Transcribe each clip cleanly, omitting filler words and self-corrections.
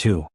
2.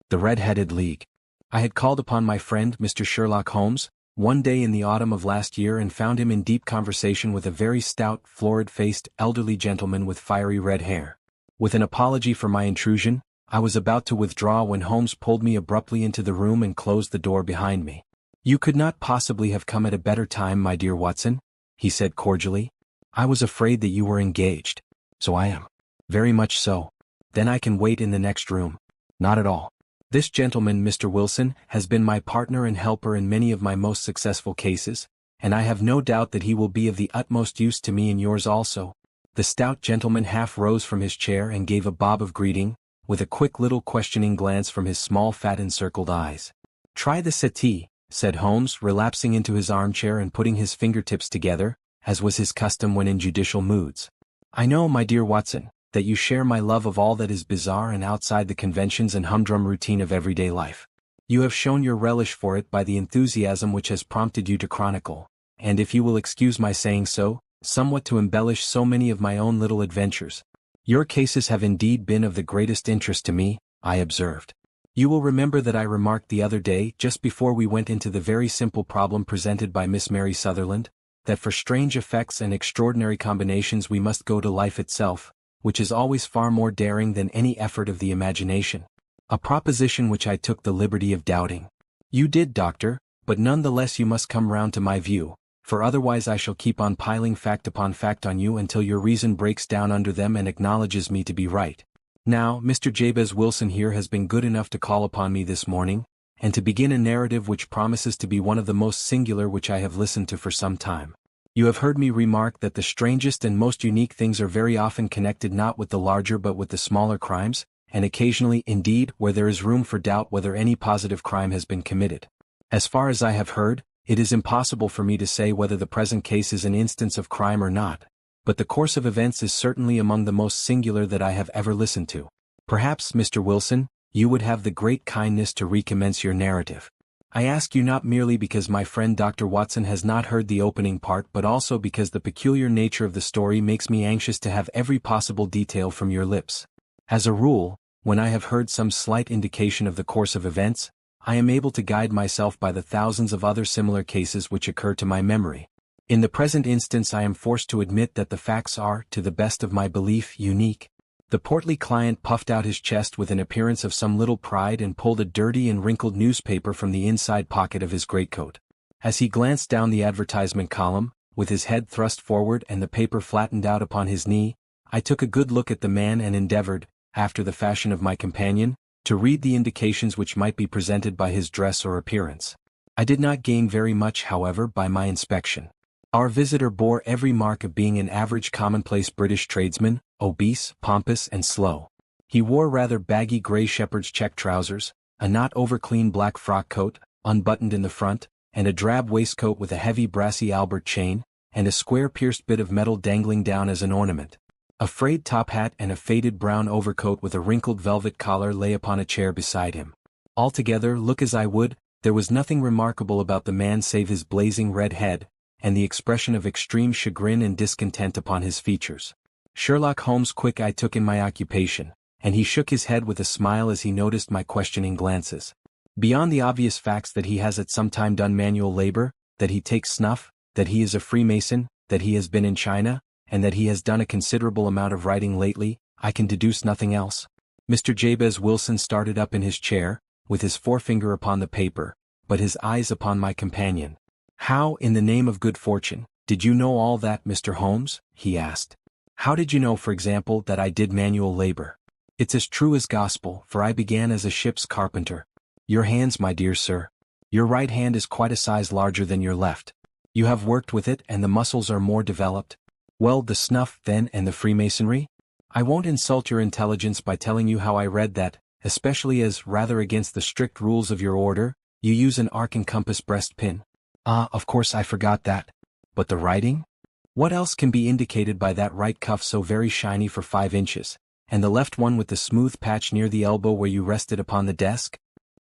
The Red-Headed League. I had called upon my friend Mr. Sherlock Holmes one day in the autumn of last year and found him in deep conversation with a very stout, florid-faced, elderly gentleman with fiery red hair. With an apology for my intrusion, I was about to withdraw when Holmes pulled me abruptly into the room and closed the door behind me. "You could not possibly have come at a better time, my dear Watson," he said cordially. "I was afraid that you were engaged." "So I am." "Very much so. Then I can wait in the next room." "Not at all. This gentleman, Mr. Wilson, has been my partner and helper in many of my most successful cases, and I have no doubt that he will be of the utmost use to me in yours also." The stout gentleman half rose from his chair and gave a bob of greeting, with a quick little questioning glance from his small fat encircled eyes. "Try the settee," said Holmes, relapsing into his armchair and putting his fingertips together, as was his custom when in judicial moods. "I know, my dear Watson, that you share my love of all that is bizarre and outside the conventions and humdrum routine of everyday life. You have shown your relish for it by the enthusiasm which has prompted you to chronicle, and if you will excuse my saying so, somewhat to embellish so many of my own little adventures. Your cases have indeed been of the greatest interest to me," I observed. "You will remember that I remarked the other day, just before we went into the very simple problem presented by Miss Mary Sutherland, that for strange effects and extraordinary combinations we must go to life itself, which is always far more daring than any effort of the imagination. A proposition which I took the liberty of doubting. You did, Doctor, but none the less you must come round to my view, for otherwise I shall keep on piling fact upon fact on you until your reason breaks down under them and acknowledges me to be right. Now, Mr. Jabez Wilson here has been good enough to call upon me this morning, and to begin a narrative which promises to be one of the most singular which I have listened to for some time. You have heard me remark that the strangest and most unique things are very often connected not with the larger but with the smaller crimes, and occasionally, indeed, where there is room for doubt whether any positive crime has been committed. As far as I have heard, it is impossible for me to say whether the present case is an instance of crime or not, but the course of events is certainly among the most singular that I have ever listened to. Perhaps, Mr. Wilson, you would have the great kindness to recommence your narrative. I ask you not merely because my friend Dr. Watson has not heard the opening part but also because the peculiar nature of the story makes me anxious to have every possible detail from your lips. As a rule, when I have heard some slight indication of the course of events, I am able to guide myself by the thousands of other similar cases which occur to my memory. In the present instance I am forced to admit that the facts are, to the best of my belief, unique. The portly client puffed out his chest with an appearance of some little pride and pulled a dirty and wrinkled newspaper from the inside pocket of his greatcoat. As he glanced down the advertisement column, with his head thrust forward and the paper flattened out upon his knee, I took a good look at the man and endeavored, after the fashion of my companion, to read the indications which might be presented by his dress or appearance. I did not gain very much, however, by my inspection. Our visitor bore every mark of being an average commonplace British tradesman, obese, pompous, and slow. He wore rather baggy grey shepherd's check trousers, a not over-clean black frock coat, unbuttoned in the front, and a drab waistcoat with a heavy brassy Albert chain, and a square pierced bit of metal dangling down as an ornament. A frayed top hat and a faded brown overcoat with a wrinkled velvet collar lay upon a chair beside him. Altogether, look as I would, there was nothing remarkable about the man save his blazing red head, and the expression of extreme chagrin and discontent upon his features. Sherlock Holmes' quick eye took in my occupation, and he shook his head with a smile as he noticed my questioning glances. Beyond the obvious facts that he has at some time done manual labor, that he takes snuff, that he is a Freemason, that he has been in China, and that he has done a considerable amount of writing lately, I can deduce nothing else. Mr. Jabez Wilson started up in his chair, with his forefinger upon the paper, but his eyes upon my companion. "How, in the name of good fortune, did you know all that, Mr. Holmes?" he asked. "How did you know, for example, that I did manual labor?" "It's as true as gospel, for I began as a ship's carpenter." "Your hands, my dear sir. Your right hand is quite a size larger than your left. You have worked with it and the muscles are more developed. Well, the snuff, then, and the Freemasonry? I won't insult your intelligence by telling you how I read that, especially as, rather against the strict rules of your order, you use an arc and compass breast pin." "Ah, of course I forgot that. But the writing? What else can be indicated by that right cuff so very shiny for 5 inches, and the left one with the smooth patch near the elbow where you rested upon the desk?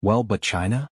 Well, but China?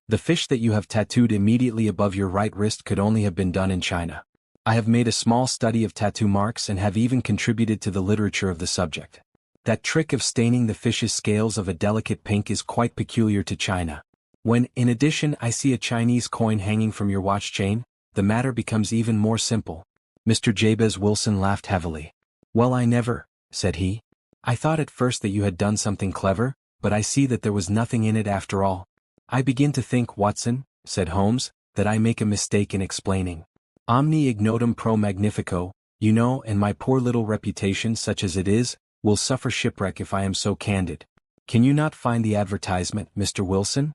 The fish that you have tattooed immediately above your right wrist could only have been done in China. I have made a small study of tattoo marks and have even contributed to the literature of the subject. That trick of staining the fish's scales of a delicate pink is quite peculiar to China. When, in addition, I see a Chinese coin hanging from your watch chain, the matter becomes even more simple." Mr. Jabez Wilson laughed heavily. "Well, I never," said he. "I thought at first that you had done something clever, but I see that there was nothing in it after all." "I begin to think, Watson," said Holmes, "that I make a mistake in explaining. Omni ignotum pro magnifico, you know, and my poor little reputation, such as it is, will suffer shipwreck if I am so candid. Can you not find the advertisement, Mr. Wilson?"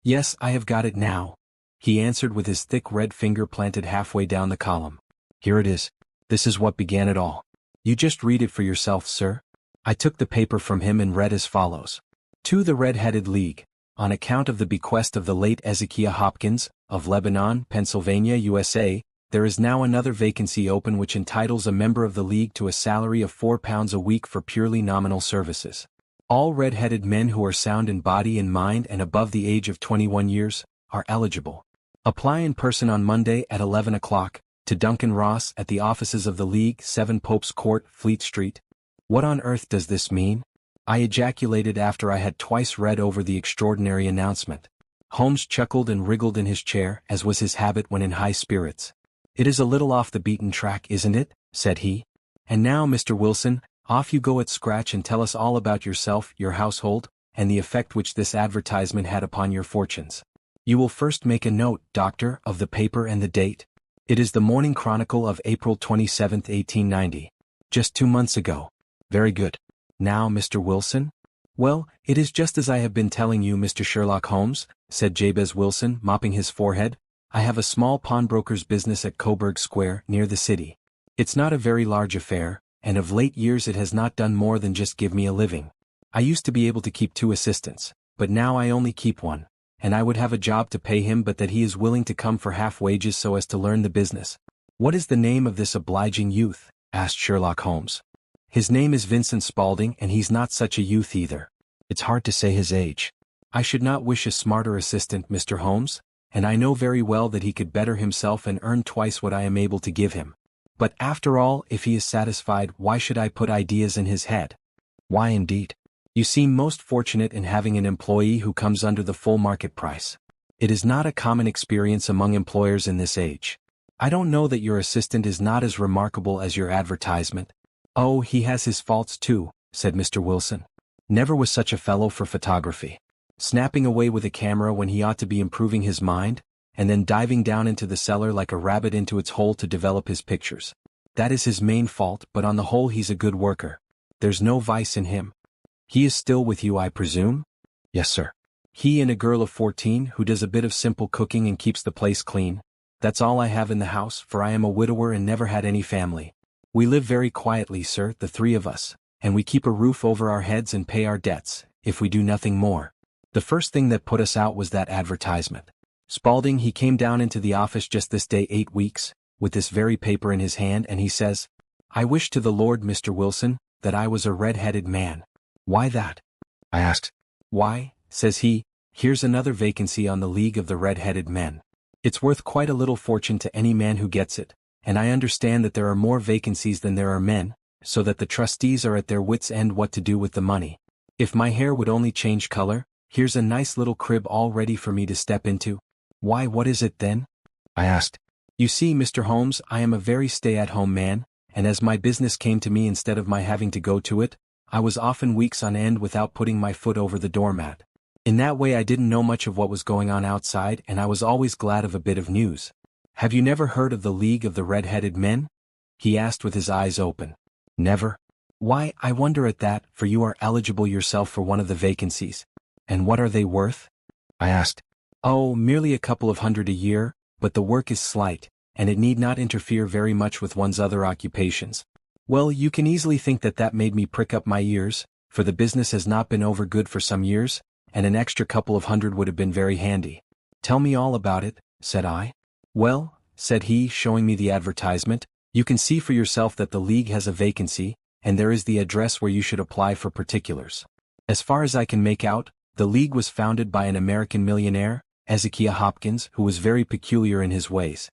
"Yes, I have got it now," he answered with his thick red finger planted halfway down the column. "Here it is. This is what began it all. You just read it for yourself, sir." I took the paper from him and read as follows. "To the Red-Headed League, on account of the bequest of the late Ezekiah Hopkins, of Lebanon, Pennsylvania, USA, there is now another vacancy open which entitles a member of the League to a salary of £4 a week for purely nominal services. All red-headed men who are sound in body and mind and above the age of 21 years, are eligible. Apply in person on Monday at 11 o'clock, to Duncan Ross at the offices of the League, 7 Pope's Court, Fleet Street." What on earth does this mean? I ejaculated after I had twice read over the extraordinary announcement. Holmes chuckled and wriggled in his chair, as was his habit when in high spirits. "It is a little off the beaten track, isn't it?" said he. "And now, Mr. Wilson, off you go at scratch and tell us all about yourself, your household, and the effect which this advertisement had upon your fortunes. You will first make a note, Doctor, of the paper and the date. It is the Morning Chronicle of April 27, 1890. Just 2 months ago. Very good. Now, Mr. Wilson?" "Well, it is just as I have been telling you, Mr. Sherlock Holmes," said Jabez Wilson, mopping his forehead. "I have a small pawnbroker's business at Coburg Square, near the city. It's not a very large affair, and of late years it has not done more than just give me a living. I used to be able to keep 2 assistants, but now I only keep 1, and I would have a job to pay him but that he is willing to come for half wages so as to learn the business." "What is the name of this obliging youth?" asked Sherlock Holmes. "His name is Vincent Spaulding, and he's not such a youth either. It's hard to say his age. I should not wish a smarter assistant, Mr. Holmes, and I know very well that he could better himself and earn twice what I am able to give him. But after all, if he is satisfied, why should I put ideas in his head?" "Why indeed? You seem most fortunate in having an employee who comes under the full market price. It is not a common experience among employers in this age. I don't know that your assistant is not as remarkable as your advertisement." "Oh, he has his faults too," said Mr. Wilson. "Never was such a fellow for photography. Snapping away with a camera when he ought to be improving his mind, and then diving down into the cellar like a rabbit into its hole to develop his pictures. That is his main fault, but on the whole he's a good worker. There's no vice in him." "He is still with you, I presume?" "Yes, sir. He and a girl of 14 who does a bit of simple cooking and keeps the place clean. That's all I have in the house, for I am a widower and never had any family. We live very quietly, sir, the 3 of us, and we keep a roof over our heads and pay our debts, if we do nothing more. The first thing that put us out was that advertisement. Spaulding, he came down into the office just this day 8 weeks, with this very paper in his hand, and he says, 'I wish to the Lord, Mr. Wilson, that I was a red-headed man.' 'Why that?' I asked. 'Why,' says he, 'here's another vacancy on the League of the Red-Headed Men. It's worth quite a little fortune to any man who gets it, and I understand that there are more vacancies than there are men, so that the trustees are at their wits' end what to do with the money. If my hair would only change color, here's a nice little crib all ready for me to step into.' 'Why, what is it then?' I asked. 'You see, Mr. Holmes, I am a very stay-at-home man, and as my business came to me instead of my having to go to it, I was often weeks on end without putting my foot over the doormat. In that way I didn't know much of what was going on outside, and I was always glad of a bit of news. Have you never heard of the League of the Red-Headed Men?' he asked with his eyes open. 'Never? Why, I wonder at that, for you are eligible yourself for one of the vacancies. And what are they worth?' I asked. 'Oh, merely a couple of hundred a year, but the work is slight, and it need not interfere very much with one's other occupations.' Well, you can easily think that made me prick up my ears, for the business has not been over good for some years, and an extra couple of hundred would have been very handy. 'Tell me all about it,' said I. 'Well,' said he, showing me the advertisement, 'you can see for yourself that the League has a vacancy, and there is the address where you should apply for particulars. As far as I can make out, the League was founded by an American millionaire, Ezekiah Hopkins, who was very peculiar in his ways.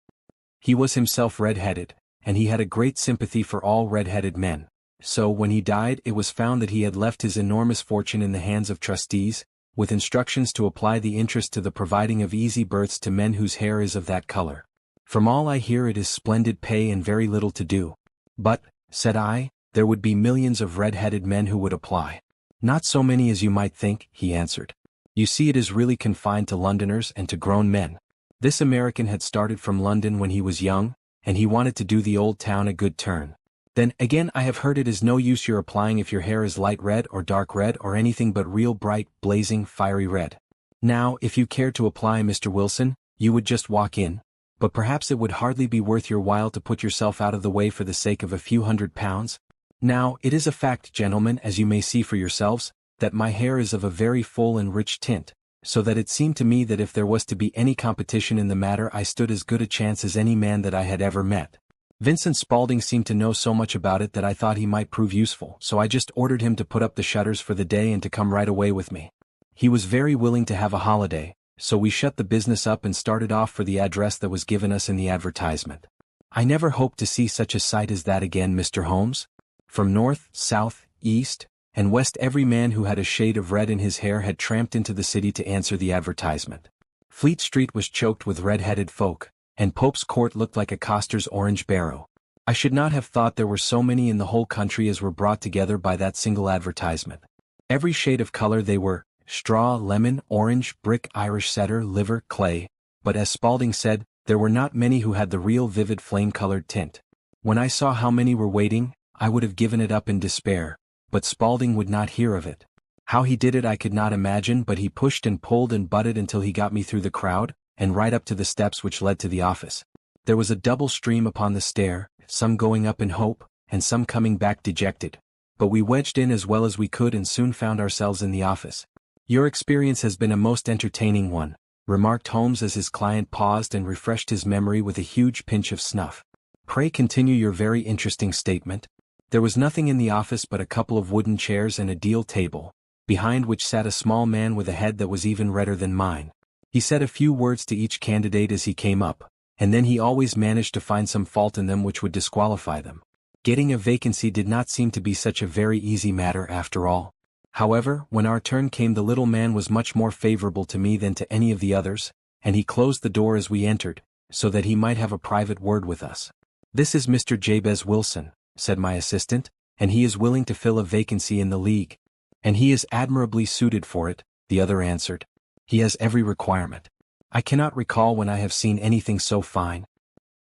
He was himself red-headed, and he had a great sympathy for all red-headed men. So when he died it was found that he had left his enormous fortune in the hands of trustees, with instructions to apply the interest to the providing of easy berths to men whose hair is of that color. From all I hear it is splendid pay and very little to do. But, said I, there would be millions of red-headed men who would apply. Not so many as you might think, he answered. You see it is really confined to Londoners and to grown men. This American had started from London when he was young, and he wanted to do the old town a good turn. Then, again I have heard it is no use your applying if your hair is light red or dark red or anything but real bright, blazing, fiery red. Now, if you cared to apply, Mr. Wilson, you would just walk in, but perhaps it would hardly be worth your while to put yourself out of the way for the sake of a few £100. Now, it is a fact, gentlemen, as you may see for yourselves, that my hair is of a very full and rich tint, so that it seemed to me that if there was to be any competition in the matter I stood as good a chance as any man that I had ever met. Vincent Spaulding seemed to know so much about it that I thought he might prove useful, so I just ordered him to put up the shutters for the day and to come right away with me. He was very willing to have a holiday, so we shut the business up and started off for the address that was given us in the advertisement. I never hoped to see such a sight as that again, Mr. Holmes. From north, south, east, and west every man who had a shade of red in his hair had tramped into the city to answer the advertisement. Fleet Street was choked with red-headed folk, and Pope's Court looked like a coster's orange barrow. I should not have thought there were so many in the whole country as were brought together by that single advertisement. Every shade of color they were, straw, lemon, orange, brick, Irish setter, liver, clay, but as Spaulding said, there were not many who had the real vivid flame-colored tint. When I saw how many were waiting, I would have given it up in despair, but Spaulding would not hear of it. How he did it I could not imagine, but he pushed and pulled and butted until he got me through the crowd, and right up to the steps which led to the office. There was a double stream upon the stair, some going up in hope, and some coming back dejected, but we wedged in as well as we could and soon found ourselves in the office. Your experience has been a most entertaining one, remarked Holmes as his client paused and refreshed his memory with a huge pinch of snuff. Pray continue your very interesting statement. There was nothing in the office but a couple of wooden chairs and a deal table, behind which sat a small man with a head that was even redder than mine. He said a few words to each candidate as he came up, and then he always managed to find some fault in them which would disqualify them. Getting a vacancy did not seem to be such a very easy matter after all. However, when our turn came the little man was much more favorable to me than to any of the others, and he closed the door as we entered, so that he might have a private word with us. This is Mr. Jabez Wilson, said my assistant, and he is willing to fill a vacancy in the league. And he is admirably suited for it, the other answered. He has every requirement. I cannot recall when I have seen anything so fine.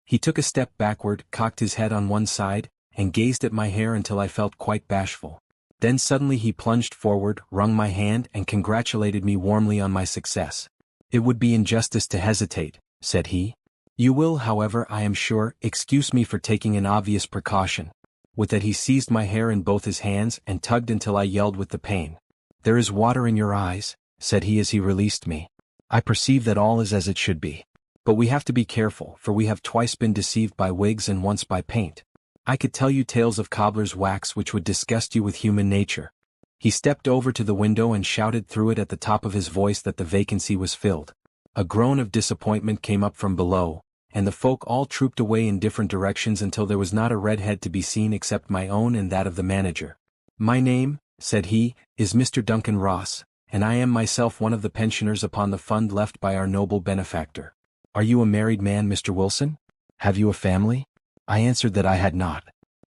He took a step backward, cocked his head on one side, and gazed at my hair until I felt quite bashful. Then suddenly he plunged forward, wrung my hand, and congratulated me warmly on my success. It would be injustice to hesitate, said he. You will, however, I am sure, excuse me for taking an obvious precaution. With that he seized my hair in both his hands and tugged until I yelled with the pain. There is water in your eyes, said he as he released me. I perceive that all is as it should be. But we have to be careful, for we have twice been deceived by wigs and once by paint. I could tell you tales of cobbler's wax which would disgust you with human nature. He stepped over to the window and shouted through it at the top of his voice that the vacancy was filled. A groan of disappointment came up from below, and the folk all trooped away in different directions until there was not a red head to be seen except my own and that of the manager. My name, said he, is Mr. Duncan Ross, and I am myself one of the pensioners upon the fund left by our noble benefactor. Are you a married man, Mr. Wilson? Have you a family? I answered that I had not.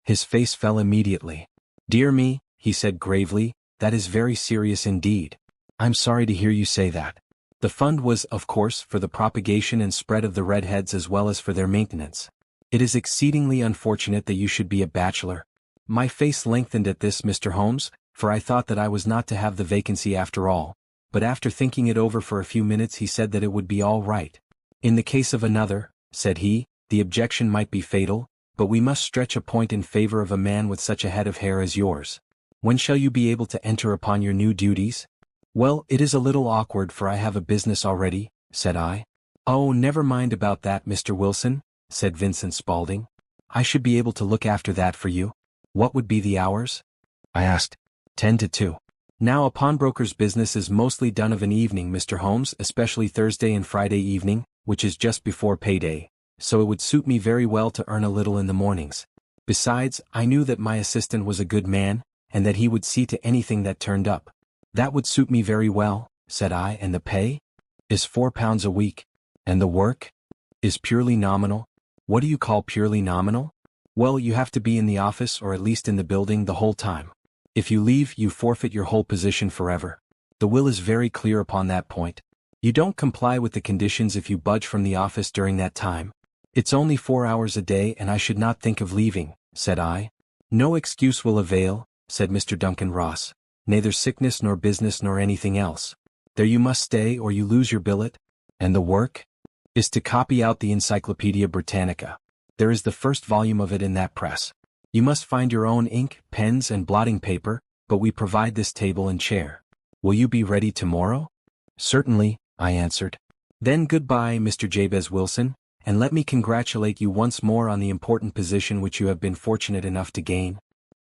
His face fell immediately. Dear me, he said gravely, that is very serious indeed. I'm sorry to hear you say that. The fund was, of course, for the propagation and spread of the redheads as well as for their maintenance. It is exceedingly unfortunate that you should be a bachelor. My face lengthened at this, Mr. Holmes, for I thought that I was not to have the vacancy after all, but after thinking it over for a few minutes he said that it would be all right. In the case of another, said he, the objection might be fatal, but we must stretch a point in favor of a man with such a head of hair as yours. When shall you be able to enter upon your new duties? Well, it is a little awkward for I have a business already, said I. Oh, never mind about that, Mr. Wilson, said Vincent Spaulding. I should be able to look after that for you. What would be the hours? I asked. 10 to 2. Now a pawnbroker's business is mostly done of an evening, Mr. Holmes, especially Thursday and Friday evening, which is just before payday, so it would suit me very well to earn a little in the mornings. Besides, I knew that my assistant was a good man, and that he would see to anything that turned up. That would suit me very well, said I. And the pay? Is £4 a week. And the work? Is purely nominal. What do you call purely nominal? Well, you have to be in the office or at least in the building the whole time. If you leave, you forfeit your whole position forever. The will is very clear upon that point. You don't comply with the conditions if you budge from the office during that time. It's only 4 hours a day and I should not think of leaving, said I. No excuse will avail, said Mr. Duncan Ross. Neither sickness nor business nor anything else. There you must stay or you lose your billet. And the work? Is to copy out the Encyclopedia Britannica. There is the first volume of it in that press. You must find your own ink, pens and blotting paper, but we provide this table and chair. Will you be ready tomorrow? Certainly, I answered. Then goodbye, Mr. Jabez Wilson, and let me congratulate you once more on the important position which you have been fortunate enough to gain.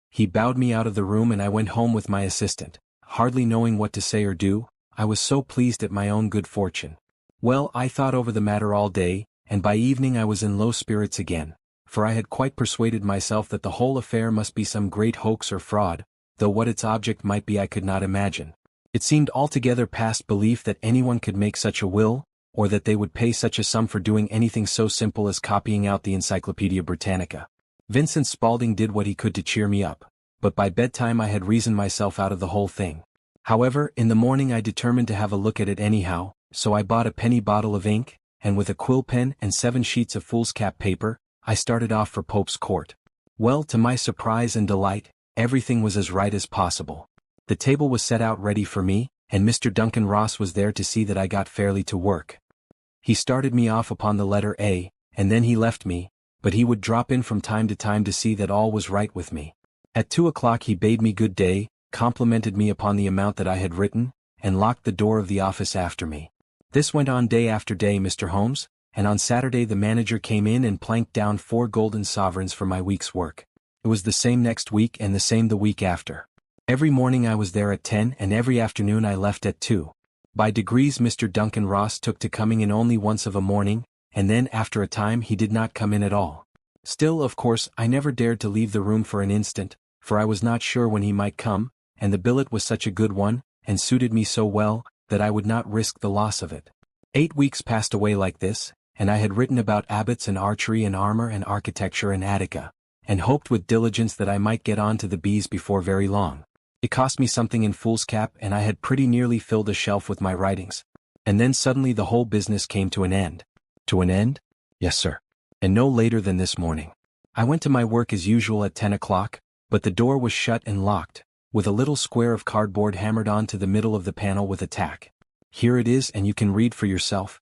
He bowed me out of the room and I went home with my assistant, hardly knowing what to say or do. I was so pleased at my own good fortune. Well, I thought over the matter all day, and by evening I was in low spirits again, for I had quite persuaded myself that the whole affair must be some great hoax or fraud, though what its object might be I could not imagine. It seemed altogether past belief that anyone could make such a will, or that they would pay such a sum for doing anything so simple as copying out the Encyclopedia Britannica. Vincent Spaulding did what he could to cheer me up, but by bedtime I had reasoned myself out of the whole thing. However, in the morning I determined to have a look at it anyhow, so I bought a penny bottle of ink, and with a quill pen and 7 sheets of foolscap paper, I started off for Pope's Court. Well, to my surprise and delight, everything was as right as possible. The table was set out ready for me, and Mr. Duncan Ross was there to see that I got fairly to work. He started me off upon the letter A, and then he left me, but he would drop in from time to time to see that all was right with me. At 2 o'clock he bade me good day, complimented me upon the amount that I had written, and locked the door of the office after me. This went on day after day, Mr. Holmes, and on Saturday the manager came in and planked down 4 golden sovereigns for my week's work. It was the same next week and the same the week after. Every morning I was there at 10 and every afternoon I left at 2. By degrees Mr. Duncan Ross took to coming in only once of a morning, and then after a time he did not come in at all. Still, of course, I never dared to leave the room for an instant, for I was not sure when he might come, and the billet was such a good one, and suited me so well, that I would not risk the loss of it. 8 weeks passed away like this, and I had written about abbots and archery and armor and architecture and Attica, and hoped with diligence that I might get on to the bees before very long. It cost me something in foolscap and I had pretty nearly filled a shelf with my writings. And then suddenly the whole business came to an end. To an end? Yes, sir. And no later than this morning. I went to my work as usual at 10 o'clock, but the door was shut and locked, with a little square of cardboard hammered on to the middle of the panel with a tack. Here it is and you can read for yourself.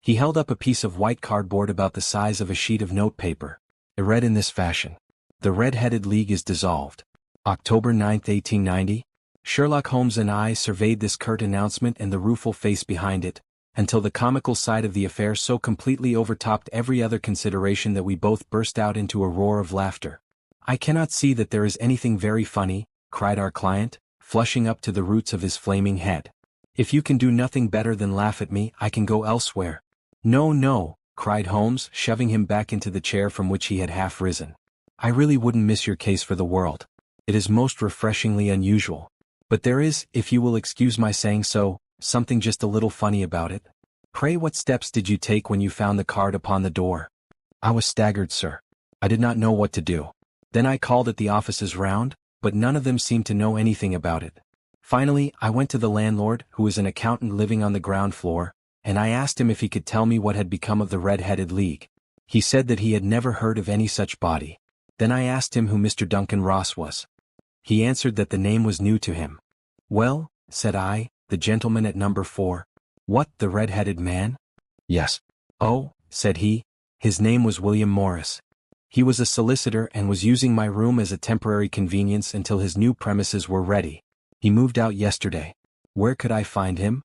He held up a piece of white cardboard about the size of a sheet of notepaper. It read in this fashion. The Red-Headed League is dissolved. October 9, 1890. Sherlock Holmes and I surveyed this curt announcement and the rueful face behind it, until the comical side of the affair so completely overtopped every other consideration that we both burst out into a roar of laughter. I cannot see that there is anything very funny, cried our client, flushing up to the roots of his flaming head. If you can do nothing better than laugh at me, I can go elsewhere. No, no, cried Holmes, shoving him back into the chair from which he had half risen. I really wouldn't miss your case for the world. It is most refreshingly unusual. But there is, if you will excuse my saying so, something just a little funny about it. Pray what steps did you take when you found the card upon the door? I was staggered, sir. I did not know what to do. Then I called at the offices round, but none of them seemed to know anything about it. Finally, I went to the landlord, who is an accountant living on the ground floor, and I asked him if he could tell me what had become of the Red-Headed League. He said that he had never heard of any such body. Then I asked him who Mr. Duncan Ross was. He answered that the name was new to him. Well, said I, the gentleman at number 4. What, the red-headed man? Yes. Oh, said he, his name was William Morris. He was a solicitor and was using my room as a temporary convenience until his new premises were ready. He moved out yesterday. Where could I find him?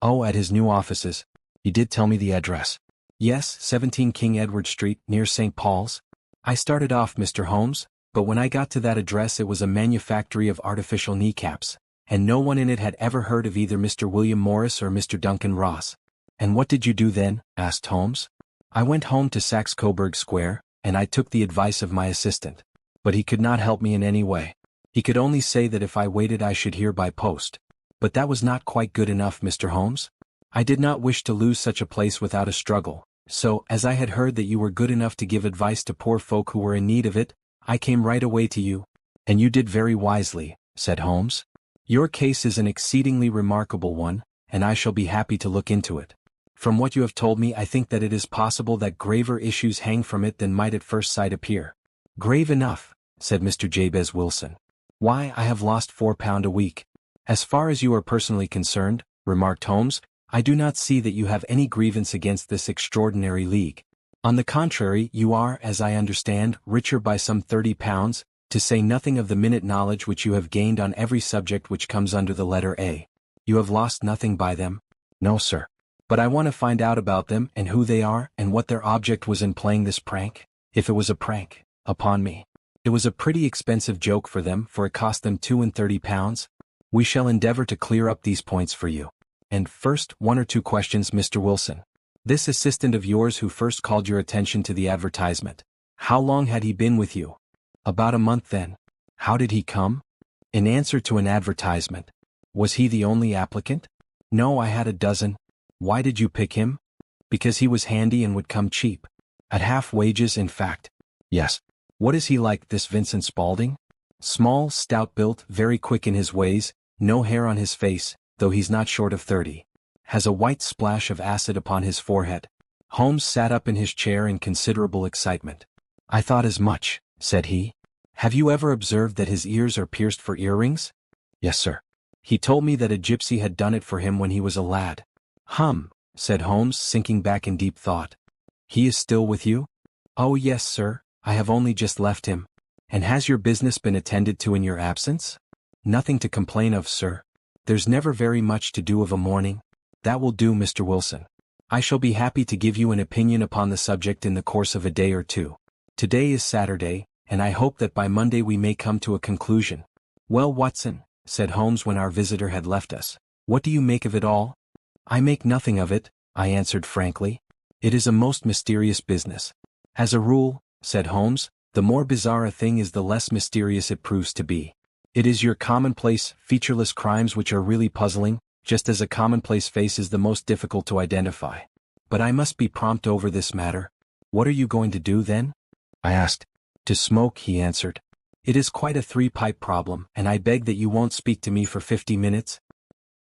Oh, at his new offices. He did tell me the address. Yes, 17 King Edward Street, near St. Paul's. I started off, Mr. Holmes, but when I got to that address it was a manufactory of artificial kneecaps, and no one in it had ever heard of either Mr. William Morris or Mr. Duncan Ross. And what did you do then? Asked Holmes. I went home to Saxe-Coburg Square, and I took the advice of my assistant. but he could not help me in any way. He could only say that if I waited I should hear by post. But that was not quite good enough, Mr. Holmes. I did not wish to lose such a place without a struggle, so, as I had heard that you were good enough to give advice to poor folk who were in need of it, I came right away to you. And you did very wisely, said Holmes. Your case is an exceedingly remarkable one, and I shall be happy to look into it. From what you have told me I think that it is possible that graver issues hang from it than might at first sight appear. Grave enough, said Mr. Jabez Wilson. Why, I have lost £4 a week. As far as you are personally concerned, remarked Holmes, I do not see that you have any grievance against this extraordinary league. On the contrary, you are, as I understand, richer by some £30, to say nothing of the minute knowledge which you have gained on every subject which comes under the letter A. You have lost nothing by them? No, sir. But I want to find out about them and who they are and what their object was in playing this prank, if it was a prank, upon me. It was a pretty expensive joke for them, for it cost them £32. We shall endeavor to clear up these points for you. And first, 1 or 2 questions, Mr. Wilson. This assistant of yours who first called your attention to the advertisement, how long had he been with you? About a month then. How did he come? In answer to an advertisement. Was he the only applicant? No, I had a dozen. Why did you pick him? Because he was handy and would come cheap. At half wages, in fact. Yes. What is he like, this Vincent Spaulding? Small, stout-built, very quick in his ways, no hair on his face, though he's not short of 30. Has a white splash of acid upon his forehead. Holmes sat up in his chair in considerable excitement. I thought as much, said he. Have you ever observed that his ears are pierced for earrings? Yes, sir. He told me that a gypsy had done it for him when he was a lad. Said Holmes, sinking back in deep thought. He is still with you? Oh yes, sir, I have only just left him. And has your business been attended to in your absence? Nothing to complain of, sir. There's never very much to do of a morning. That will do, Mr. Wilson. I shall be happy to give you an opinion upon the subject in the course of a day or two. Today is Saturday, and I hope that by Monday we may come to a conclusion. Well, Watson, said Holmes when our visitor had left us, what do you make of it all? I make nothing of it, I answered frankly. It is a most mysterious business. As a rule, said Holmes, the more bizarre a thing is the less mysterious it proves to be. It is your commonplace, featureless crimes which are really puzzling, just as a commonplace face is the most difficult to identify. But I must be prompt over this matter. What are you going to do then? I asked. To smoke, he answered. It is quite a 3-pipe problem, and I beg that you won't speak to me for 50 minutes.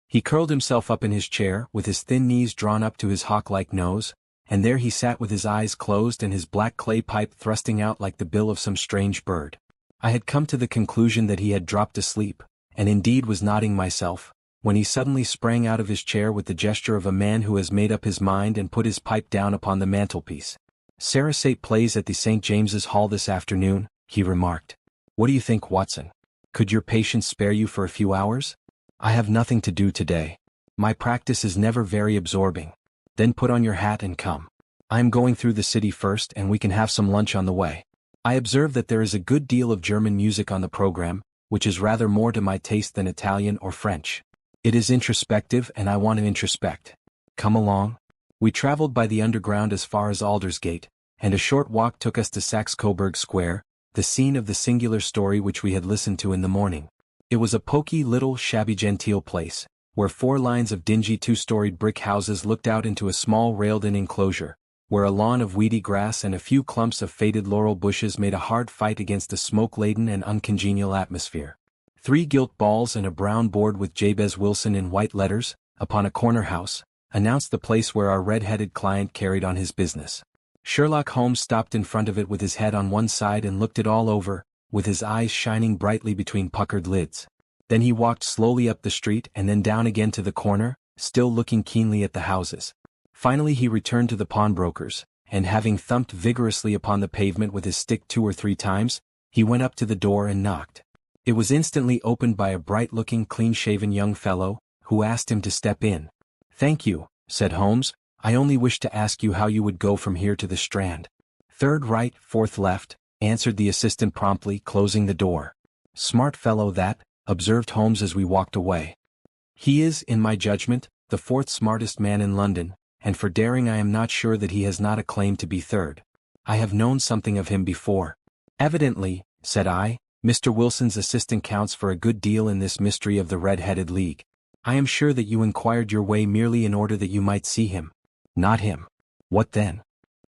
He curled himself up in his chair, with his thin knees drawn up to his hawk-like nose, and there he sat with his eyes closed and his black clay pipe thrusting out like the bill of some strange bird. I had come to the conclusion that he had dropped asleep, and indeed was nodding myself, when he suddenly sprang out of his chair with the gesture of a man who has made up his mind and put his pipe down upon the mantelpiece. Sarasate plays at the St. James's Hall this afternoon, he remarked. What do you think, Watson? Could your patience spare you for a few hours? I have nothing to do today. My practice is never very absorbing. Then put on your hat and come. I am going through the city first and we can have some lunch on the way. I observe that there is a good deal of German music on the program, which is rather more to my taste than Italian or French. It is introspective and I want to introspect. Come along. We traveled by the underground as far as Aldersgate, and a short walk took us to Saxe-Coburg Square, the scene of the singular story which we had listened to in the morning. It was a poky little shabby-genteel place, where 4 lines of dingy 2-storied brick houses looked out into a small railed-in enclosure, where a lawn of weedy grass and a few clumps of faded laurel bushes made a hard fight against a smoke-laden and uncongenial atmosphere. 3 gilt balls and a brown board with Jabez Wilson in white letters, upon a corner house, announced the place where our red-headed client carried on his business. Sherlock Holmes stopped in front of it with his head on one side and looked it all over, with his eyes shining brightly between puckered lids. Then he walked slowly up the street and then down again to the corner, still looking keenly at the houses. Finally he returned to the pawnbroker's, and having thumped vigorously upon the pavement with his stick 2 or 3 times, he went up to the door and knocked. It was instantly opened by a bright-looking, clean-shaven young fellow, who asked him to step in. Thank you, said Holmes, I only wished to ask you how you would go from here to the Strand. 3rd right, 4th left, answered the assistant promptly, closing the door. Smart fellow that, observed Holmes as we walked away. He is, in my judgment, the 4th smartest man in London, and for daring I am not sure that he has not a claim to be 3rd. I have known something of him before. Evidently, said I. "Mr. Wilson's assistant counts for a good deal in this mystery of the Red-Headed League. I am sure that you inquired your way merely in order that you might see him." "Not him." "What then?"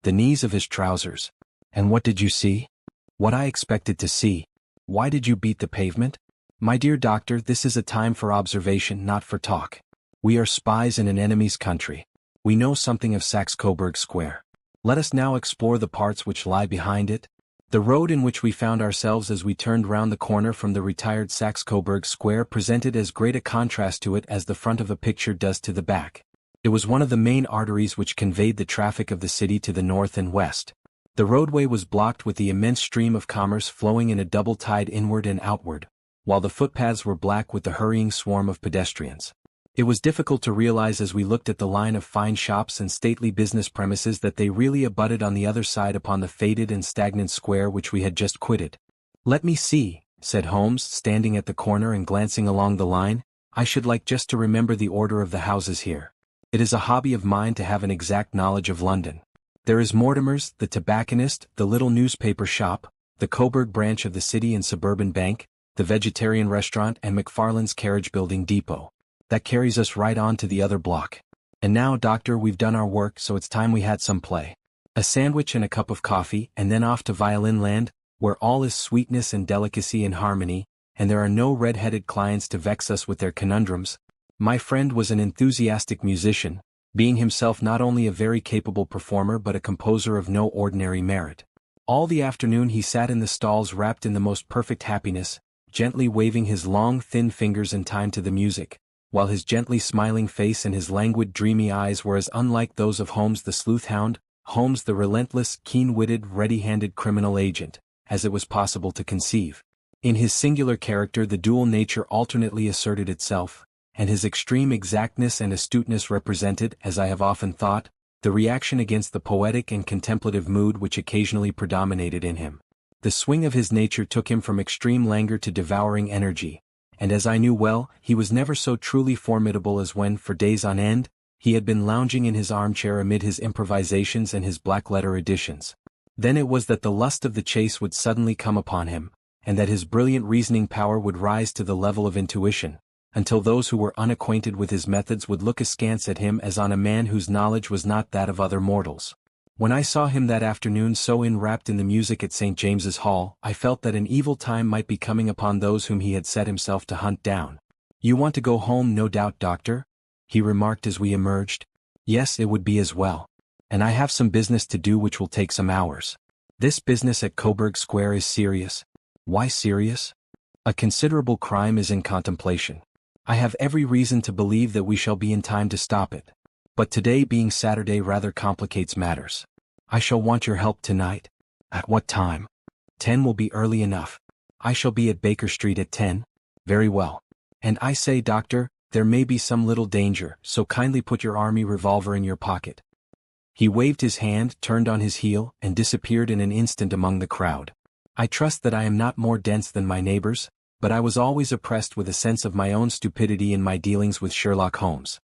"The knees of his trousers." "And what did you see?" "What I expected to see." "Why did you beat the pavement?" "My dear doctor, this is a time for observation, not for talk. We are spies in an enemy's country. We know something of Saxe-Coburg Square. Let us now explore the parts which lie behind it." The road in which we found ourselves as we turned round the corner from the retired Saxe-Coburg Square presented as great a contrast to it as the front of a picture does to the back. It was one of the main arteries which conveyed the traffic of the city to the north and west. The roadway was blocked with the immense stream of commerce flowing in a double tide inward and outward, while the footpaths were black with the hurrying swarm of pedestrians. It was difficult to realize as we looked at the line of fine shops and stately business premises that they really abutted on the other side upon the faded and stagnant square which we had just quitted. "Let me see," said Holmes, standing at the corner and glancing along the line. "I should like just to remember the order of the houses here. It is a hobby of mine to have an exact knowledge of London. There is Mortimer's, the tobacconist, the little newspaper shop, the Coburg branch of the City and Suburban Bank, the vegetarian restaurant, and McFarland's carriage building depot. That carries us right on to the other block. And now, doctor, we've done our work, so it's time we had some play. A sandwich and a cup of coffee, and then off to violin land, where all is sweetness and delicacy and harmony, and there are no red-headed clients to vex us with their conundrums." My friend was an enthusiastic musician, being himself not only a very capable performer but a composer of no ordinary merit. All the afternoon he sat in the stalls wrapped in the most perfect happiness, gently waving his long thin fingers in time to the music, while his gently smiling face and his languid dreamy eyes were as unlike those of Holmes the sleuth-hound, Holmes the relentless, keen-witted, ready-handed criminal agent, as it was possible to conceive. In his singular character the dual nature alternately asserted itself, and his extreme exactness and astuteness represented, as I have often thought, the reaction against the poetic and contemplative mood which occasionally predominated in him. The swing of his nature took him from extreme languor to devouring energy, and as I knew well, he was never so truly formidable as when, for days on end, he had been lounging in his armchair amid his improvisations and his black-letter editions. Then it was that the lust of the chase would suddenly come upon him, and that his brilliant reasoning power would rise to the level of intuition, until those who were unacquainted with his methods would look askance at him as on a man whose knowledge was not that of other mortals. When I saw him that afternoon so enwrapped in the music at St. James's Hall, I felt that an evil time might be coming upon those whom he had set himself to hunt down. "You want to go home, no doubt, doctor?" he remarked as we emerged. "Yes, it would be as well. And I have some business to do which will take some hours." "This business at Coburg Square is serious." "Why serious?" "A considerable crime is in contemplation. I have every reason to believe that we shall be in time to stop it. But today being Saturday rather complicates matters. I shall want your help tonight." "At what time?" 10 will be early enough. I shall be at Baker Street at 10. "Very well. And I say, doctor, there may be some little danger, so kindly put your army revolver in your pocket." He waved his hand, turned on his heel, and disappeared in an instant among the crowd. I trust that I am not more dense than my neighbors, but I was always oppressed with a sense of my own stupidity in my dealings with Sherlock Holmes.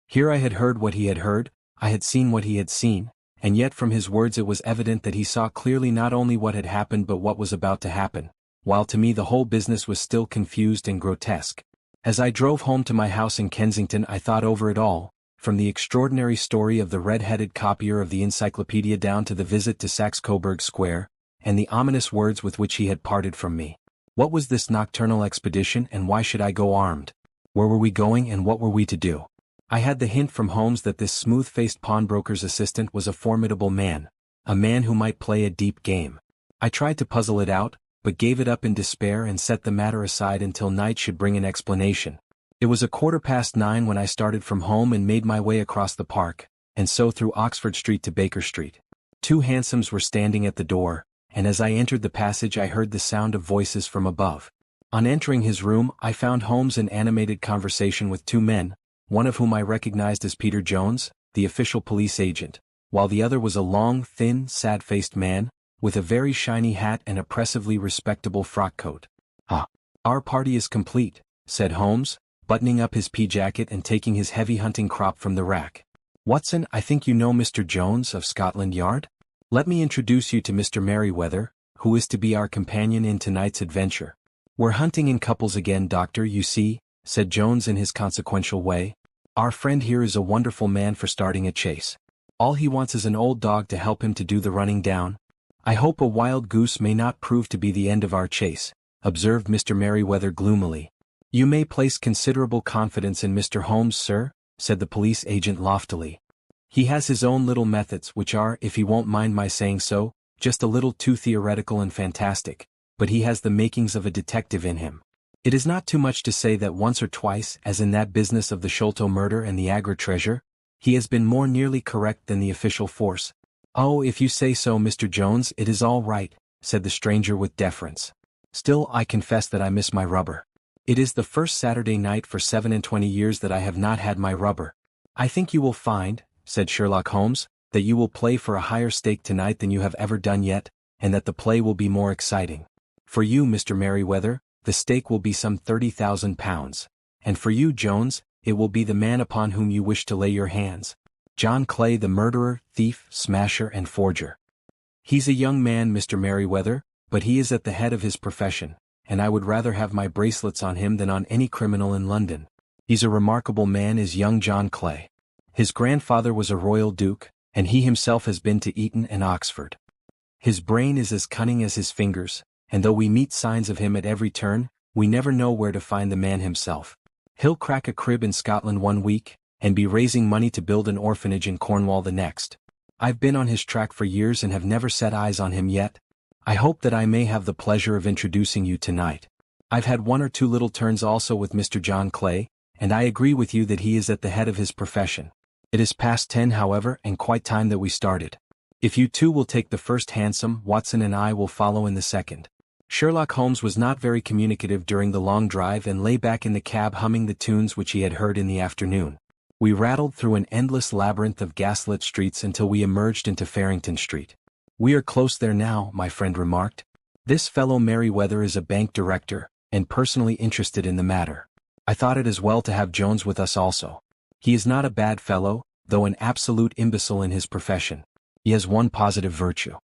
Here I had heard what he had heard, I had seen what he had seen, and yet from his words it was evident that he saw clearly not only what had happened but what was about to happen, while to me the whole business was still confused and grotesque. As I drove home to my house in Kensington I thought over it all, from the extraordinary story of the red-headed copier of the encyclopedia down to the visit to Saxe-Coburg Square, and the ominous words with which he had parted from me. What was this nocturnal expedition, and why should I go armed? Where were we going, and what were we to do? I had the hint from Holmes that this smooth-faced pawnbroker's assistant was a formidable man, a man who might play a deep game. I tried to puzzle it out, but gave it up in despair and set the matter aside until night should bring an explanation. It was 9:15 when I started from home and made my way across the park, and so through Oxford Street to Baker Street. 2 hansoms were standing at the door, and as I entered the passage I heard the sound of voices from above. On entering his room I found Holmes in animated conversation with 2 men, one of whom I recognized as Peter Jones, the official police agent, while the other was a long, thin, sad-faced man, with a very shiny hat and oppressively respectable frock coat. "Ah, our party is complete," said Holmes, buttoning up his pea-jacket and taking his heavy hunting crop from the rack. "Watson, I think you know Mr. Jones of Scotland Yard? Let me introduce you to Mr. Merryweather, who is to be our companion in tonight's adventure. We're hunting in couples again, Doctor, you see, said Jones in his consequential way. Our friend here is a wonderful man for starting a chase. All he wants is an old dog to help him to do the running down. I hope a wild goose may not prove to be the end of our chase, observed Mr. Merryweather gloomily. You may place considerable confidence in Mr. Holmes, sir, said the police agent loftily. He has his own little methods which are, if he won't mind my saying so, just a little too theoretical and fantastic, but he has the makings of a detective in him. It is not too much to say that once or twice, as in that business of the Sholto murder and the Agra treasure, he has been more nearly correct than the official force. Oh, if you say so, Mr. Jones, it is all right, said the stranger with deference. Still, I confess that I miss my rubber. It is the first Saturday night for 27 years that I have not had my rubber. I think you will find, said Sherlock Holmes, that you will play for a higher stake tonight than you have ever done yet, and that the play will be more exciting. For you, Mr. Merryweather, the stake will be some £30,000. And for you, Jones, it will be the man upon whom you wish to lay your hands. John Clay, the murderer, thief, smasher and forger. He's a young man, Mr. Merryweather, but he is at the head of his profession, and I would rather have my bracelets on him than on any criminal in London. He's a remarkable man, is young John Clay. His grandfather was a royal duke, and he himself has been to Eton and Oxford. His brain is as cunning as his fingers, and though we meet signs of him at every turn, we never know where to find the man himself. He'll crack a crib in Scotland one week, and be raising money to build an orphanage in Cornwall the next. I've been on his track for years and have never set eyes on him yet. I hope that I may have the pleasure of introducing you tonight. I've had one or two little turns also with Mr. John Clay, and I agree with you that he is at the head of his profession. It is past 10, however, and quite time that we started. If you two will take the first hansom, Watson and I will follow in the second. Sherlock Holmes was not very communicative during the long drive and lay back in the cab humming the tunes which he had heard in the afternoon. We rattled through an endless labyrinth of gaslit streets until we emerged into Farrington Street. We are close there now, my friend remarked. This fellow Merryweather is a bank director, and personally interested in the matter. I thought it as well to have Jones with us also. He is not a bad fellow, though an absolute imbecile in his profession. He has one positive virtue.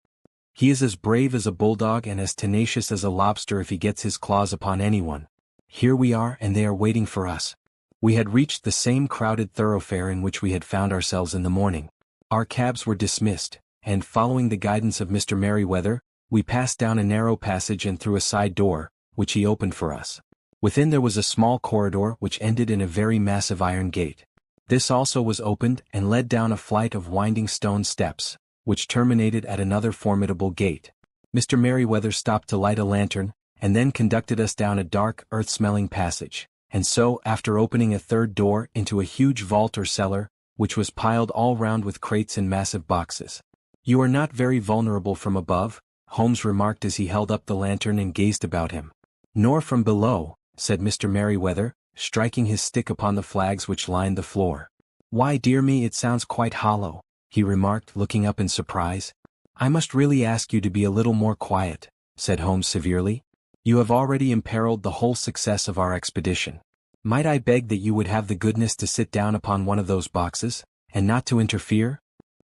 He is as brave as a bulldog and as tenacious as a lobster if he gets his claws upon anyone. Here we are, and they are waiting for us. We had reached the same crowded thoroughfare in which we had found ourselves in the morning. Our cabs were dismissed, and following the guidance of Mr. Merryweather, we passed down a narrow passage and through a side door, which he opened for us. Within there was a small corridor which ended in a very massive iron gate. This also was opened and led down a flight of winding stone steps, which terminated at another formidable gate. Mr. Merryweather stopped to light a lantern, and then conducted us down a dark, earth-smelling passage, and so, after opening a third door, into a huge vault or cellar, which was piled all round with crates and massive boxes. You are not very vulnerable from above, Holmes remarked as he held up the lantern and gazed about him. Nor from below, said Mr. Merryweather, striking his stick upon the flags which lined the floor. Why, dear me, it sounds quite hollow, he remarked, looking up in surprise. I must really ask you to be a little more quiet, said Holmes severely. You have already imperiled the whole success of our expedition. Might I beg that you would have the goodness to sit down upon one of those boxes, and not to interfere?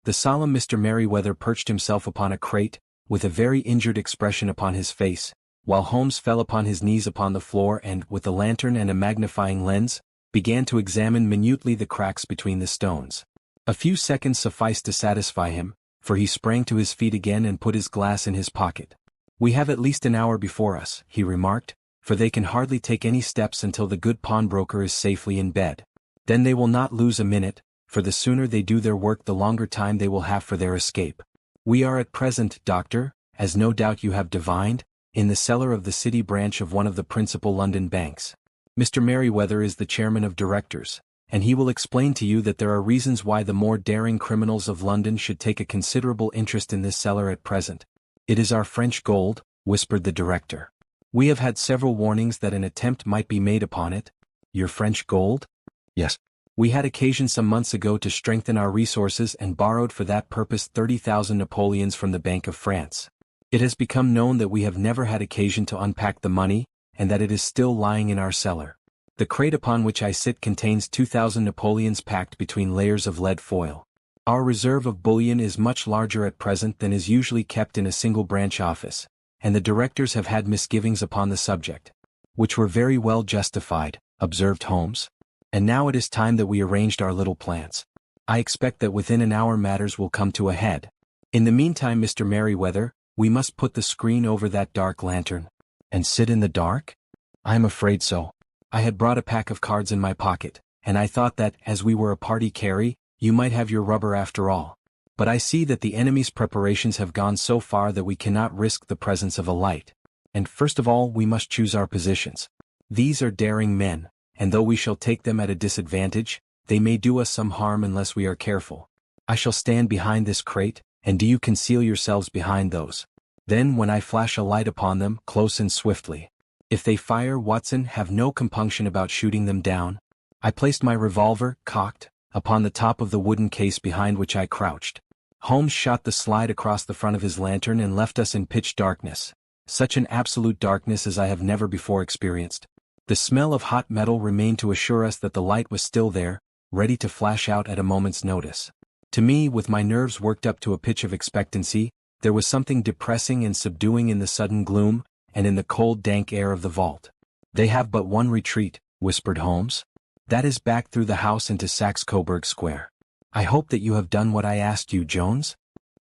The solemn Mr. Merryweather perched himself upon a crate, with a very injured expression upon his face, while Holmes fell upon his knees upon the floor and, with a lantern and a magnifying lens, began to examine minutely the cracks between the stones. A few seconds sufficed to satisfy him, for he sprang to his feet again and put his glass in his pocket. We have at least an hour before us, he remarked, for they can hardly take any steps until the good pawnbroker is safely in bed. Then they will not lose a minute, for the sooner they do their work the longer time they will have for their escape. We are at present, Doctor, as no doubt you have divined, in the cellar of the city branch of one of the principal London banks. Mr. Merryweather is the chairman of directors, and he will explain to you that there are reasons why the more daring criminals of London should take a considerable interest in this cellar at present. It is our French gold, whispered the director. We have had several warnings that an attempt might be made upon it. Your French gold? Yes. We had occasion some months ago to strengthen our resources and borrowed for that purpose 30,000 Napoleons from the Bank of France. It has become known that we have never had occasion to unpack the money, and that it is still lying in our cellar. The crate upon which I sit contains 2,000 Napoleons packed between layers of lead foil. Our reserve of bullion is much larger at present than is usually kept in a single branch office, and the directors have had misgivings upon the subject. Which were very well justified, observed Holmes. And now it is time that we arranged our little plans. I expect that within an hour matters will come to a head. In the meantime, Mr. Merriweather, we must put the screen over that dark lantern. And sit in the dark? I am afraid so. I had brought a pack of cards in my pocket, and I thought that, as we were a party carry, you might have your rubber after all. But I see that the enemy's preparations have gone so far that we cannot risk the presence of a light. And first of all we must choose our positions. These are daring men, and though we shall take them at a disadvantage, they may do us some harm unless we are careful. I shall stand behind this crate, and do you conceal yourselves behind those. Then when I flash a light upon them, close and swiftly. If they fire, Watson, have no compunction about shooting them down. I placed my revolver, cocked, upon the top of the wooden case behind which I crouched. Holmes shot the slide across the front of his lantern and left us in pitch darkness. Such an absolute darkness as I have never before experienced. The smell of hot metal remained to assure us that the light was still there, ready to flash out at a moment's notice. To me, with my nerves worked up to a pitch of expectancy, there was something depressing and subduing in the sudden gloom, and in the cold dank air of the vault. They have but one retreat, whispered Holmes. That is back through the house into Saxe-Coburg Square. I hope that you have done what I asked you, Jones?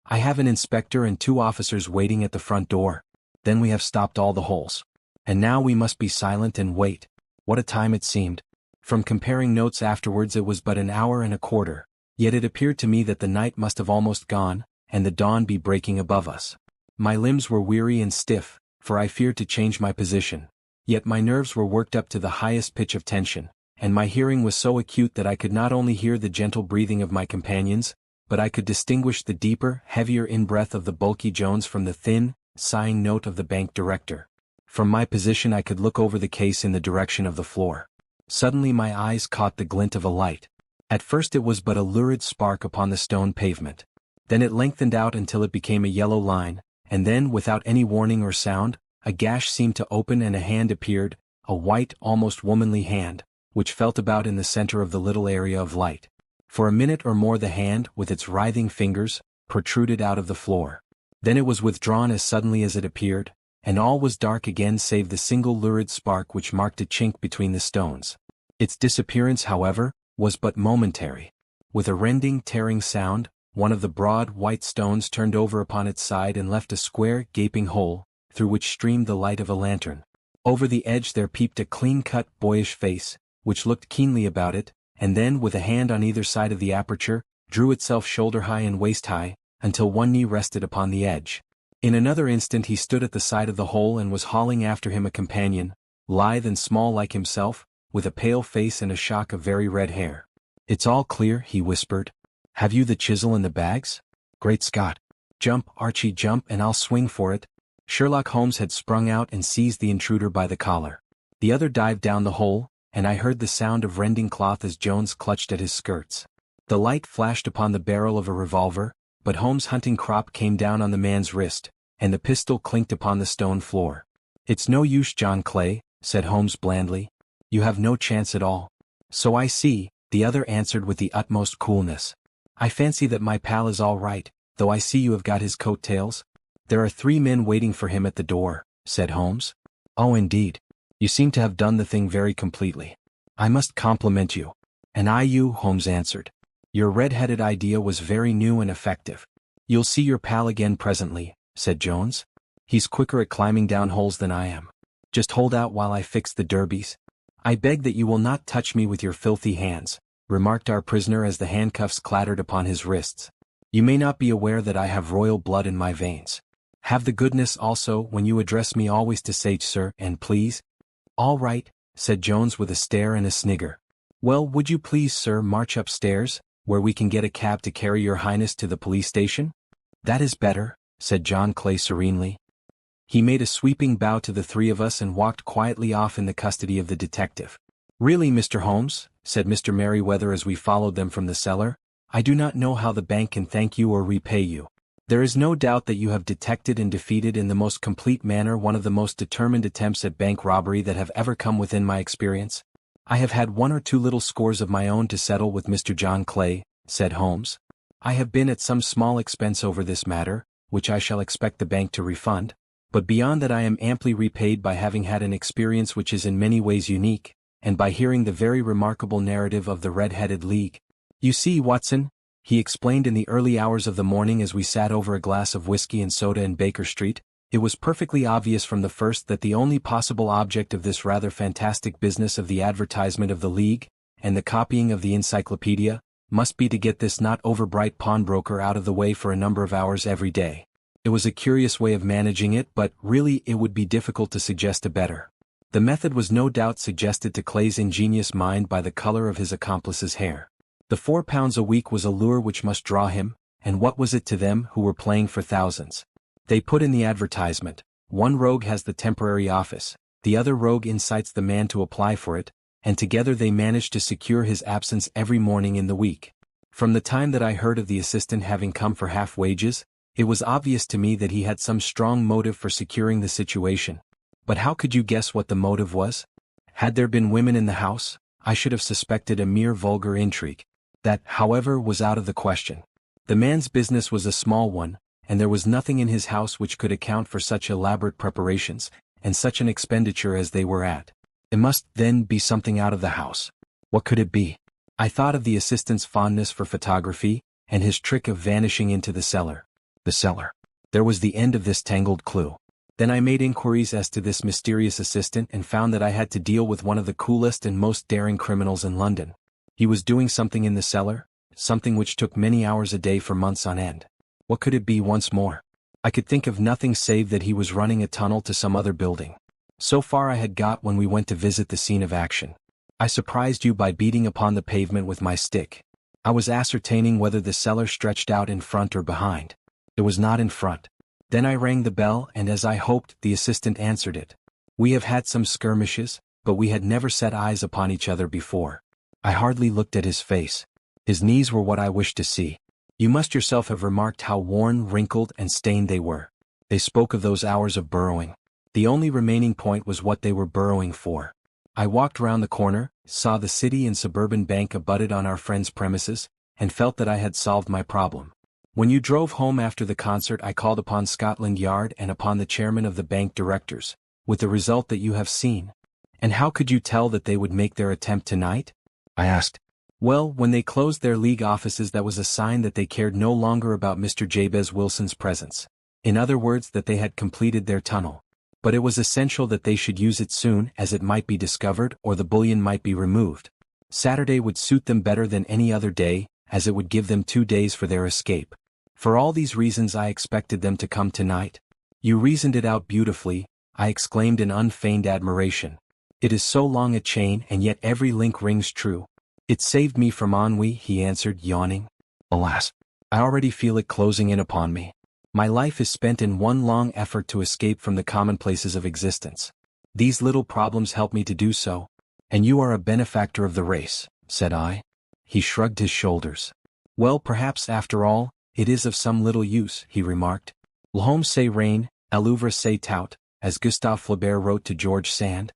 I have an inspector and 2 officers waiting at the front door. Then we have stopped all the holes. And now we must be silent and wait. What a time it seemed. From comparing notes afterwards it was but an hour and a quarter, yet it appeared to me that the night must have almost gone, and the dawn be breaking above us. My limbs were weary and stiff, for I feared to change my position. Yet my nerves were worked up to the highest pitch of tension, and my hearing was so acute that I could not only hear the gentle breathing of my companions, but I could distinguish the deeper, heavier in-breath of the bulky Jones from the thin, sighing note of the bank director. From my position I could look over the case in the direction of the floor. Suddenly my eyes caught the glint of a light. At first it was but a lurid spark upon the stone pavement. Then it lengthened out until it became a yellow line, and then, without any warning or sound, a gash seemed to open and a hand appeared, a white, almost womanly hand, which felt about in the center of the little area of light. For a minute or more the hand, with its writhing fingers, protruded out of the floor. Then it was withdrawn as suddenly as it appeared, and all was dark again save the single lurid spark which marked a chink between the stones. Its disappearance, however, was but momentary. With a rending, tearing sound, one of the broad, white stones turned over upon its side and left a square, gaping hole, through which streamed the light of a lantern. Over the edge there peeped a clean-cut, boyish face, which looked keenly about it, and then, with a hand on either side of the aperture, drew itself shoulder-high and waist-high, until one knee rested upon the edge. In another instant he stood at the side of the hole and was hauling after him a companion, lithe and small like himself, with a pale face and a shock of very red hair. "It's all clear," he whispered. "Have you the chisel and the bags? Great Scott! Jump, Archie, jump, and I'll swing for it." Sherlock Holmes had sprung out and seized the intruder by the collar. The other dived down the hole, and I heard the sound of rending cloth as Jones clutched at his skirts. The light flashed upon the barrel of a revolver, but Holmes' hunting crop came down on the man's wrist, and the pistol clinked upon the stone floor. "It's no use, John Clay," said Holmes blandly. "You have no chance at all." "So I see," the other answered with the utmost coolness. "I fancy that my pal is all right, though I see you have got his coat-tails." "There are 3 men waiting for him at the door," said Holmes. "Oh, indeed. You seem to have done the thing very completely. I must compliment you." "And I you," Holmes answered. "Your red-headed idea was very new and effective." "You'll see your pal again presently," said Jones. "He's quicker at climbing down holes than I am. Just hold out while I fix the derbies." "I beg that you will not touch me with your filthy hands," remarked our prisoner as the handcuffs clattered upon his wrists. "You may not be aware that I have royal blood in my veins. Have the goodness also, when you address me, always to say sir and please." "All right," said Jones with a stare and a snigger. "Well, would you please, sir, march upstairs, where we can get a cab to carry your highness to the police station?" "That is better," said John Clay serenely. He made a sweeping bow to the 3 of us and walked quietly off in the custody of the detective. "Really, Mr. Holmes," said Mr. Merriweather as we followed them from the cellar, "I do not know how the bank can thank you or repay you. There is no doubt that you have detected and defeated in the most complete manner one of the most determined attempts at bank robbery that have ever come within my experience. I have had 1 or 2 little scores of my own to settle with Mr. John Clay," said Holmes. "I have been at some small expense over this matter, which I shall expect the bank to refund. But beyond that I am amply repaid by having had an experience which is in many ways unique, and by hearing the very remarkable narrative of the Red-Headed League. You see, Watson, he explained in the early hours of the morning as we sat over a glass of whiskey and soda in Baker Street, it was perfectly obvious from the first that the only possible object of this rather fantastic business of the advertisement of the League, and the copying of the encyclopedia, must be to get this not overbright pawnbroker out of the way for a number of hours every day. It was a curious way of managing it, but really it would be difficult to suggest a better. The method was no doubt suggested to Clay's ingenious mind by the color of his accomplice's hair. The £4 a week was a lure which must draw him, and what was it to them who were playing for thousands? They put in the advertisement, one rogue has the temporary office, the other rogue incites the man to apply for it, and together they managed to secure his absence every morning in the week. From the time that I heard of the assistant having come for half wages, it was obvious to me that he had some strong motive for securing the situation. But how could you guess what the motive was? Had there been women in the house, I should have suspected a mere vulgar intrigue. That, however, was out of the question. The man's business was a small one, and there was nothing in his house which could account for such elaborate preparations, and such an expenditure as they were at. It must, then, be something out of the house. What could it be? I thought of the assistant's fondness for photography, and his trick of vanishing into the cellar. The cellar. There was the end of this tangled clue. Then I made inquiries as to this mysterious assistant and found that I had to deal with one of the coolest and most daring criminals in London. He was doing something in the cellar, something which took many hours a day for months on end. What could it be once more? I could think of nothing save that he was running a tunnel to some other building. So far I had got when we went to visit the scene of action. I surprised you by beating upon the pavement with my stick. I was ascertaining whether the cellar stretched out in front or behind. It was not in front. Then I rang the bell and as I hoped, the assistant answered it. We have had some skirmishes, but we had never set eyes upon each other before. I hardly looked at his face. His knees were what I wished to see. You must yourself have remarked how worn, wrinkled, and stained they were. They spoke of those hours of burrowing. The only remaining point was what they were burrowing for. I walked round the corner, saw the City and Suburban Bank abutted on our friend's premises, and felt that I had solved my problem. When you drove home after the concert I called upon Scotland Yard and upon the chairman of the bank directors, with the result that you have seen. And how could you tell that they would make their attempt tonight? I asked. Well, when they closed their League offices that was a sign that they cared no longer about Mr. Jabez Wilson's presence. In other words, that they had completed their tunnel. But it was essential that they should use it soon, as it might be discovered or the bullion might be removed. Saturday would suit them better than any other day, as it would give them 2 days for their escape. For all these reasons I expected them to come tonight. You reasoned it out beautifully, I exclaimed in unfeigned admiration. It is so long a chain and yet every link rings true. It saved me from ennui, he answered, yawning. Alas, I already feel it closing in upon me. My life is spent in one long effort to escape from the commonplaces of existence. These little problems help me to do so. And you are a benefactor of the race, said I. He shrugged his shoulders. Well, perhaps after all, it is of some little use, he remarked. L'homme c'est rien, à l'ouvre c'est tout, as Gustave Flaubert wrote to George Sand.